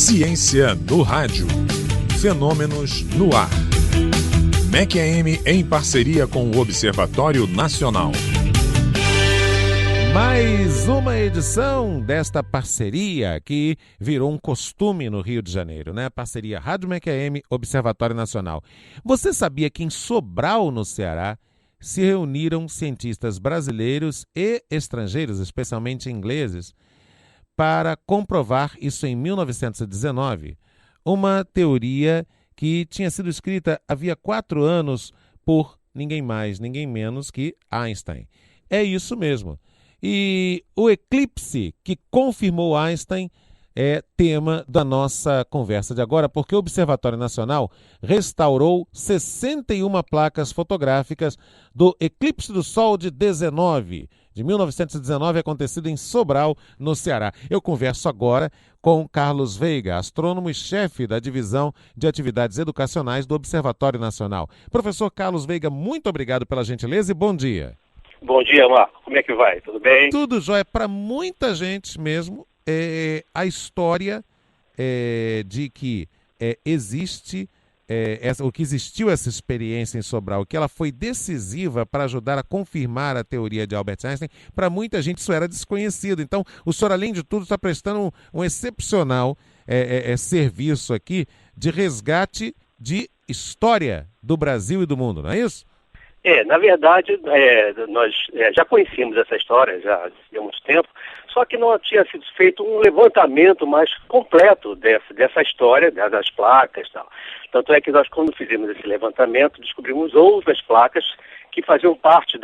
Ciência no rádio. Fenômenos no ar. MEC-AM em parceria com o Observatório Nacional. Mais uma edição desta parceria que virou um costume no Rio de Janeiro, né? Parceria Rádio MEC-AM, Observatório Nacional. Você sabia que em Sobral, no Ceará, se reuniram cientistas brasileiros e estrangeiros, especialmente ingleses, para comprovar isso em 1919, uma teoria que tinha sido escrita havia 4 anos por ninguém mais, ninguém menos que Einstein. É isso mesmo. E o eclipse que confirmou Einstein é tema da nossa conversa de agora, porque o Observatório Nacional restaurou 61 placas fotográficas do eclipse do Sol de 1919, acontecido em Sobral, no Ceará. Eu converso agora com Carlos Veiga, astrônomo e chefe da Divisão de Atividades Educacionais do Observatório Nacional. Professor Carlos Veiga, muito obrigado pela gentileza e bom dia. Bom dia, Marco. Como é que vai? Tudo bem? Tudo jóia. Para muita gente mesmo, a história de que existe, o que existiu essa experiência em Sobral, que ela foi decisiva para ajudar a confirmar a teoria de Albert Einstein, para muita gente isso era desconhecido. Então, o senhor, além de tudo, está prestando um excepcional serviço aqui de resgate de história do Brasil e do mundo, não é isso? Na verdade, nós já conhecíamos essa história já há muito tempo, só que não tinha sido feito um levantamento mais completo dessa história, das placas e tal. Tanto é que nós, quando fizemos esse levantamento, descobrimos outras placas que faziam parte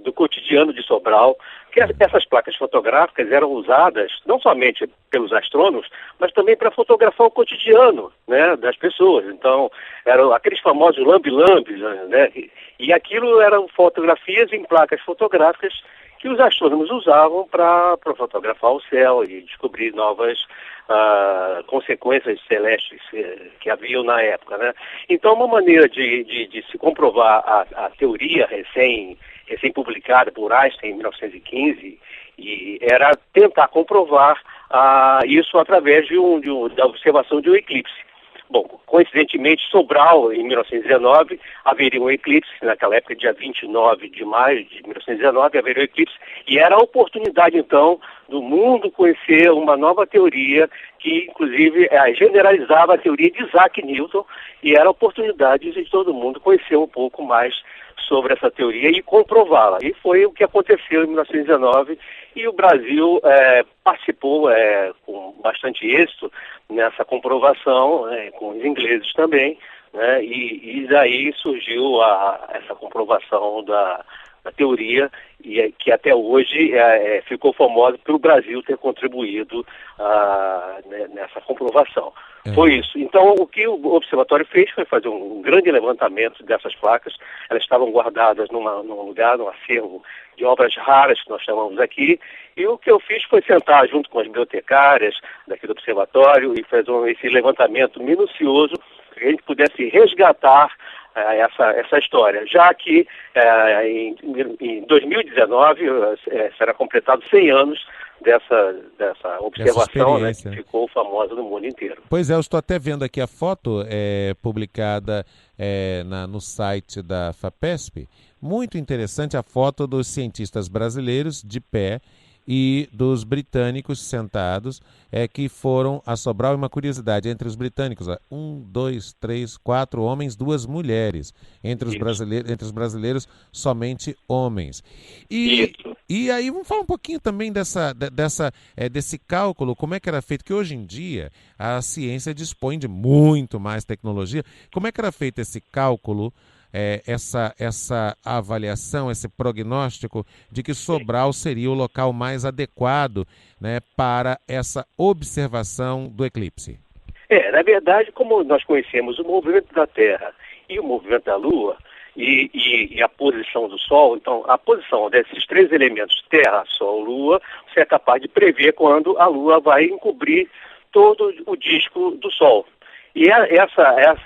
do cotidiano de Sobral, que essas placas fotográficas eram usadas não somente pelos astrônomos, mas também para fotografar o cotidiano, né, das pessoas. Então, eram aqueles famosos lambe-lambes, né, e aquilo eram fotografias em placas fotográficas que os astrônomos usavam para fotografar o céu e descobrir novas consequências celestes que haviam na época, né? Então, uma maneira de se comprovar a teoria recém-publicada por Einstein em 1915 era tentar comprovar isso através da observação de um eclipse. Bom, coincidentemente, Sobral, em 1919, haveria um eclipse, naquela época, dia 29 de maio de 1919, haveria um eclipse, e era a oportunidade, então, do mundo conhecer uma nova teoria que, inclusive, generalizava a teoria de Isaac Newton, e era a oportunidade de todo mundo conhecer um pouco mais sobre essa teoria e comprová-la. E foi o que aconteceu em 1919, e o Brasil participou com bastante êxito nessa comprovação, com os ingleses também, né, e daí surgiu essa comprovação da teoria, e que até hoje ficou famosa pelo Brasil ter contribuído nessa comprovação. Foi isso. Então, o que o observatório fez foi fazer um grande levantamento dessas placas. Elas estavam guardadas num lugar, num acervo de obras raras, que nós chamamos aqui, e o que eu fiz foi sentar junto com as bibliotecárias daqui do observatório e fazer esse levantamento minucioso para que a gente pudesse resgatar essa história, já que em 2019 será completado 100 anos dessa observação, né, que ficou famosa no mundo inteiro. Pois é, eu estou até vendo aqui a foto publicada no site da FAPESP. Muito interessante a foto dos cientistas brasileiros de pé e dos britânicos sentados, que foram a Sobral. E uma curiosidade, entre os britânicos, 1, 2, 3, 4 homens, 2 mulheres. Entre os brasileiros, somente homens. E aí vamos falar um pouquinho também desse cálculo, como é que era feito, que hoje em dia a ciência dispõe de muito mais tecnologia. Como é que era feito esse cálculo, essa avaliação, esse prognóstico de que Sobral seria o local mais adequado, né, para essa observação do eclipse? Na verdade, como nós conhecemos o movimento da Terra e o movimento da Lua e a posição do Sol, então a posição desses 3 elementos, Terra, Sol, Lua, você é capaz de prever quando a Lua vai encobrir todo o disco do Sol. E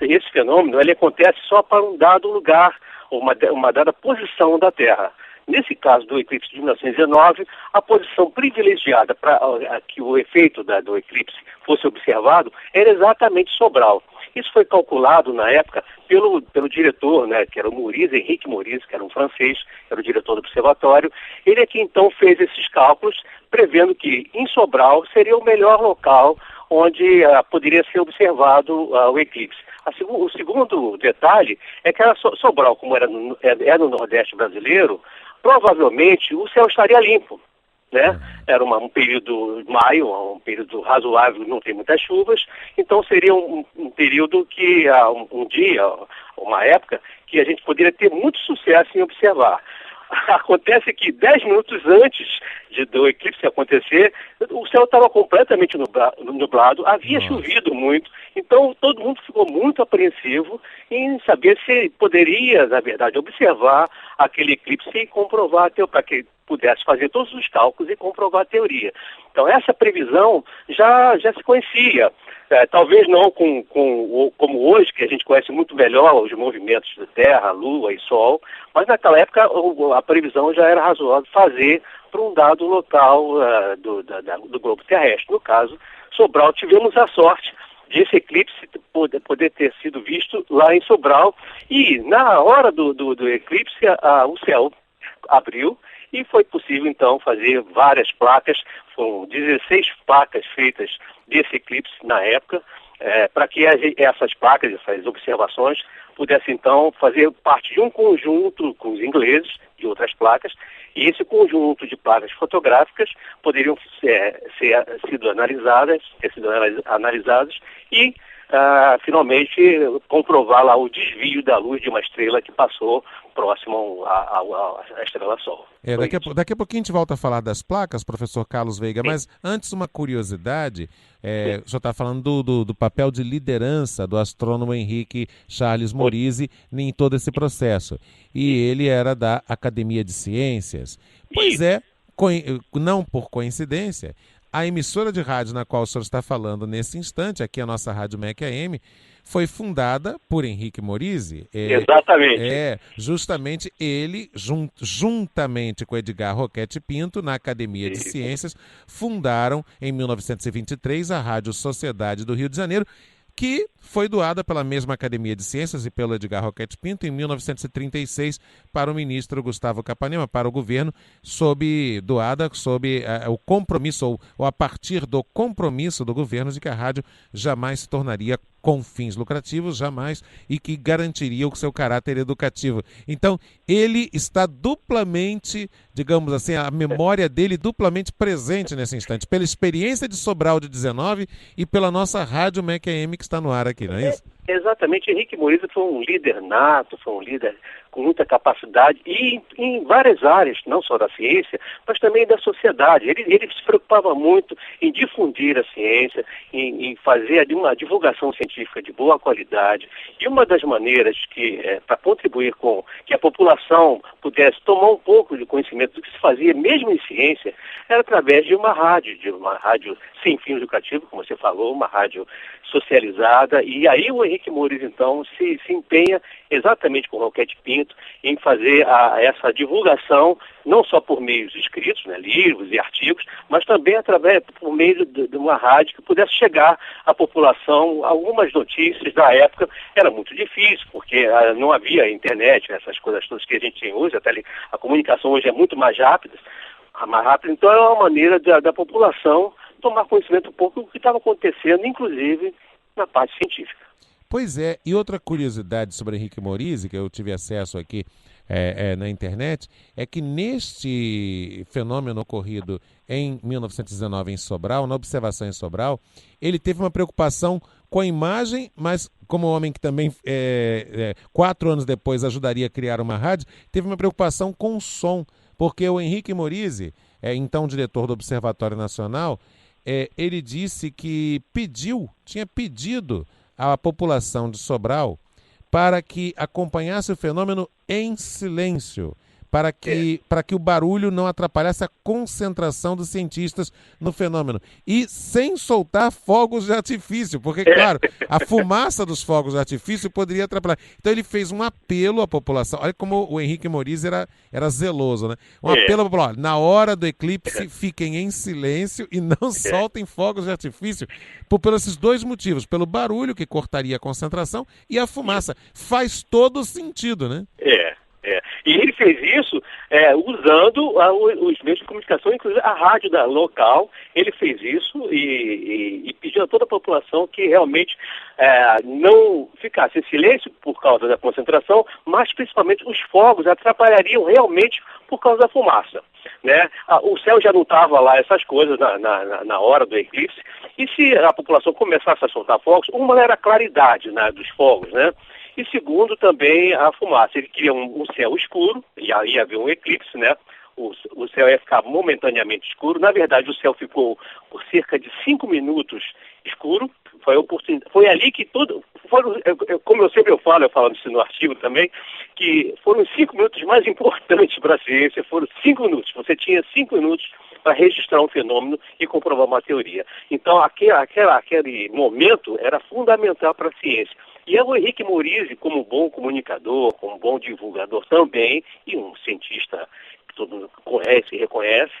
esse fenômeno ele acontece só para um dado lugar, uma dada posição da Terra. Nesse caso do eclipse de 1919, a posição privilegiada para que o efeito do eclipse fosse observado era exatamente Sobral. Isso foi calculado na época pelo diretor, né, que era o Moriz, Henrique Moriz, que era um francês, que era o diretor do observatório. Ele é que então fez esses cálculos, prevendo que em Sobral seria o melhor local onde poderia ser observado o eclipse. O segundo detalhe é que Sobral, como era no Nordeste brasileiro, provavelmente o céu estaria limpo, né? Era um período de maio, um período razoável, não tem muitas chuvas, então seria um período que, um dia, uma época, que a gente poderia ter muito sucesso em observar. Acontece que 10 minutos antes do eclipse acontecer, o céu estava completamente nublado, havia chovido muito, então todo mundo ficou muito apreensivo em saber se poderia, na verdade, observar aquele eclipse e comprovar, para que pudesse fazer todos os cálculos e comprovar a teoria. Então essa previsão já se conhecia. Talvez não como hoje, que a gente conhece muito melhor os movimentos da Terra, Lua e Sol, mas naquela época a previsão já era razoável fazer para um dado local do globo terrestre. No caso, Sobral, tivemos a sorte de esse eclipse poder ter sido visto lá em Sobral, e na hora do eclipse o céu abriu e foi possível então fazer várias placas. Foram 16 placas feitas desse eclipse na época, para que essas placas, essas observações, pudessem então fazer parte de um conjunto com os ingleses, de outras placas, e esse conjunto de placas fotográficas poderiam ter sido analisadas e finalmente comprovar lá o desvio da luz de uma estrela que passou próximo à estrela-sol. Daqui a pouquinho a gente volta a falar das placas, professor Carlos Veiga, mas antes uma curiosidade, o senhor está falando do papel de liderança do astrônomo Henrique Charles Moriz em todo esse processo, e ele era da Academia de Ciências. Pois não por coincidência, a emissora de rádio na qual o senhor está falando nesse instante, aqui a nossa Rádio MEC AM, foi fundada por Henrique Moriz. Exatamente. Justamente ele, juntamente com Edgar Roquette Pinto, na Academia de Ciências, fundaram em 1923 a Rádio Sociedade do Rio de Janeiro, que foi doada pela mesma Academia de Ciências e pelo Edgar Roquette Pinto em 1936 para o ministro Gustavo Capanema, para o governo, doada sob o compromisso, ou a partir do compromisso do governo de que a rádio jamais se tornaria com fins lucrativos, jamais, e que garantiria o seu caráter educativo. Então, ele está duplamente, digamos assim, a memória dele duplamente presente nesse instante, pela experiência de Sobral de 19 e pela nossa Rádio MEC AM que está no ar aqui, não é isso? Exatamente. Henrique Moriz foi um líder nato, foi um líder com muita capacidade e em várias áreas, não só da ciência, mas também da sociedade. Ele se preocupava muito em difundir a ciência, em fazer uma divulgação científica de boa qualidade. E uma das maneiras para contribuir com que a população pudesse tomar um pouco de conhecimento do que se fazia, mesmo em ciência, era através de uma rádio sem fins lucrativos, como você falou, uma rádio socializada. E aí o Henrique Moriz, então, se empenha exatamente com o Roquette Pinto em fazer essa divulgação, não só por meios escritos, né, livros e artigos, mas também por meio de uma rádio que pudesse chegar à população. Algumas notícias da época era muito difícil, porque não havia internet, essas coisas todas que a gente tem hoje, até a comunicação hoje é muito mais rápida, então é uma maneira da população tomar conhecimento um pouco do que estava acontecendo, inclusive na parte científica. Pois é, e outra curiosidade sobre Henrique Moriz, que eu tive acesso aqui na internet, é que neste fenômeno ocorrido em 1919 em Sobral, na observação em Sobral, ele teve uma preocupação com a imagem, mas como homem que também 4 anos depois ajudaria a criar uma rádio, teve uma preocupação com o som, porque o Henrique Moriz, então diretor do Observatório Nacional, ele disse que tinha pedido à população de Sobral para que acompanhasse o fenômeno em silêncio, para que o barulho não atrapalhasse a concentração dos cientistas no fenômeno. E sem soltar fogos de artifício, porque, claro, a fumaça dos fogos de artifício poderia atrapalhar. Então ele fez um apelo à população. Olha como o Henrique Moriz era zeloso, né? Um apelo à população. Na hora do eclipse, fiquem em silêncio e não soltem fogos de artifício por esses dois motivos. Pelo barulho, que cortaria a concentração, e a fumaça. Faz todo sentido, né? E ele fez isso usando os meios de comunicação, inclusive a rádio local. Ele fez isso e pediu a toda a população que realmente não ficasse em silêncio por causa da concentração, mas principalmente os fogos atrapalhariam realmente por causa da fumaça, né? O céu já não estava lá, essas coisas, na hora do eclipse, e se a população começasse a soltar fogos, uma era a claridade, né, dos fogos, né? E segundo, também a fumaça. Ele queria um céu escuro, e aí ia haver um eclipse, né? O céu ia ficar momentaneamente escuro. Na verdade, o céu ficou por cerca de 5 minutos escuro. Foi ali que como eu sempre falo isso no artigo também, que foram os 5 minutos mais importantes para a ciência. Foram 5 minutos. Você tinha 5 minutos para registrar um fenômeno e comprovar uma teoria. Então, aquele momento era fundamental para a ciência. E o Henrique Moriz, como bom comunicador, como bom divulgador também, e um cientista que todo mundo conhece e reconhece,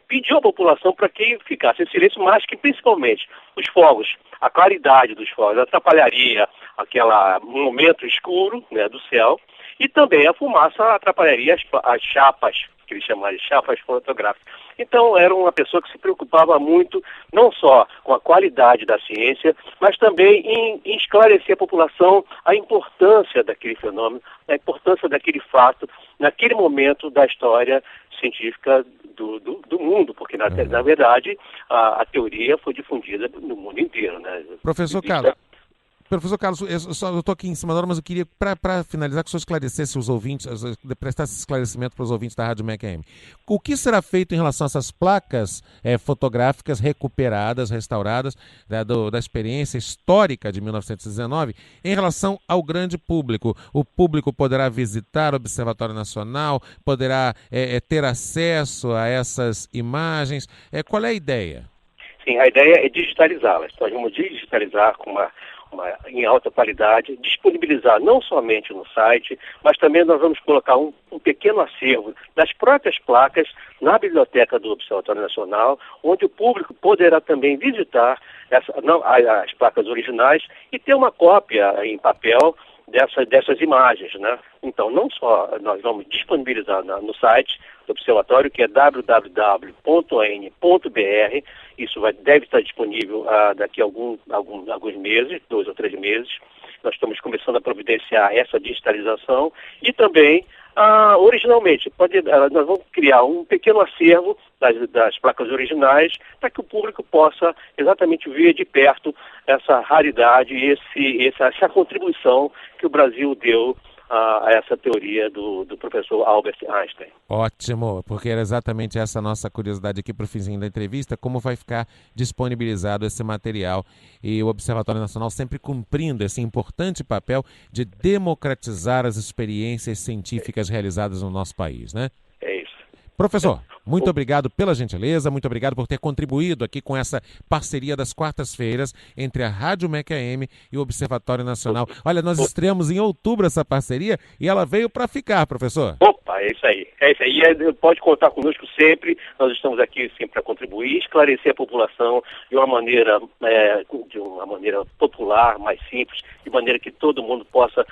pediu à população para que ficasse em silêncio, mas que principalmente os fogos, a claridade dos fogos atrapalharia aquele momento escuro, né, do céu, e também a fumaça atrapalharia as chapas, que eles chamavam de chapas fotográficas. Então, era uma pessoa que se preocupava muito, não só com a qualidade da ciência, mas também em esclarecer a população a importância daquele fenômeno, a importância daquele fato, naquele momento da história científica do mundo, porque, na verdade, a teoria foi difundida no mundo inteiro, né? Professor Carlos, eu estou aqui em cima da hora, mas eu queria, para finalizar, que o senhor esclarecesse os ouvintes, prestasse esclarecimento para os ouvintes da Rádio MEC AM. O que será feito em relação a essas placas fotográficas recuperadas, restauradas, da experiência histórica de 1919, em relação ao grande público? O público poderá visitar o Observatório Nacional, poderá ter acesso a essas imagens? Qual é a ideia? Sim, a ideia é digitalizá-las. Nós vamos digitalizar em alta qualidade, disponibilizar não somente no site, mas também nós vamos colocar um pequeno acervo das próprias placas na biblioteca do Observatório Nacional, onde o público poderá também visitar as placas originais e ter uma cópia em papel dessas imagens, né? Então, não só nós vamos disponibilizar no site do Observatório, que é www.an.br, isso deve estar disponível daqui a alguns meses, 2 ou 3 meses. Nós estamos começando a providenciar essa digitalização e também, originalmente, nós vamos criar um pequeno acervo das placas originais para que o público possa exatamente ver de perto essa raridade e essa contribuição que o Brasil deu a essa teoria do professor Albert Einstein. Ótimo, porque era exatamente essa nossa curiosidade aqui para o finzinho da entrevista, como vai ficar disponibilizado esse material, e o Observatório Nacional sempre cumprindo esse importante papel de democratizar as experiências científicas realizadas no nosso país, né? É isso. Professor, muito obrigado pela gentileza, muito obrigado por ter contribuído aqui com essa parceria das quartas-feiras entre a Rádio MEC AM e o Observatório Nacional. Olha, nós estreamos em outubro essa parceria e ela veio para ficar, professor. Opa, é isso aí. Pode contar conosco sempre, nós estamos aqui sempre para contribuir, esclarecer a população de uma maneira popular, mais simples, de maneira que todo mundo possa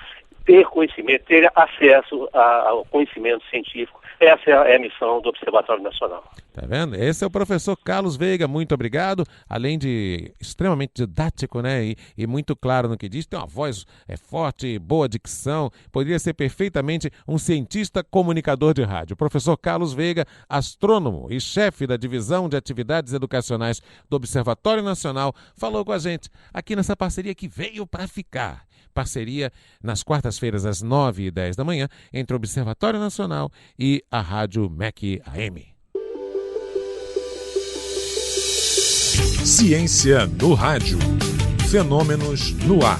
ter conhecimento, ter acesso ao conhecimento científico. Essa é a missão do Observatório Nacional. Tá vendo? Esse é o professor Carlos Veiga, muito obrigado. Além de extremamente didático, né? E muito claro no que diz, tem uma voz forte, boa dicção, poderia ser perfeitamente um cientista comunicador de rádio. Professor Carlos Veiga, astrônomo e chefe da Divisão de Atividades Educacionais do Observatório Nacional, falou com a gente aqui nessa parceria que veio para ficar. Parceria nas quartas-feiras às 9h10 da manhã entre o Observatório Nacional e a Rádio MEC AM. Ciência no rádio. Fenômenos no ar.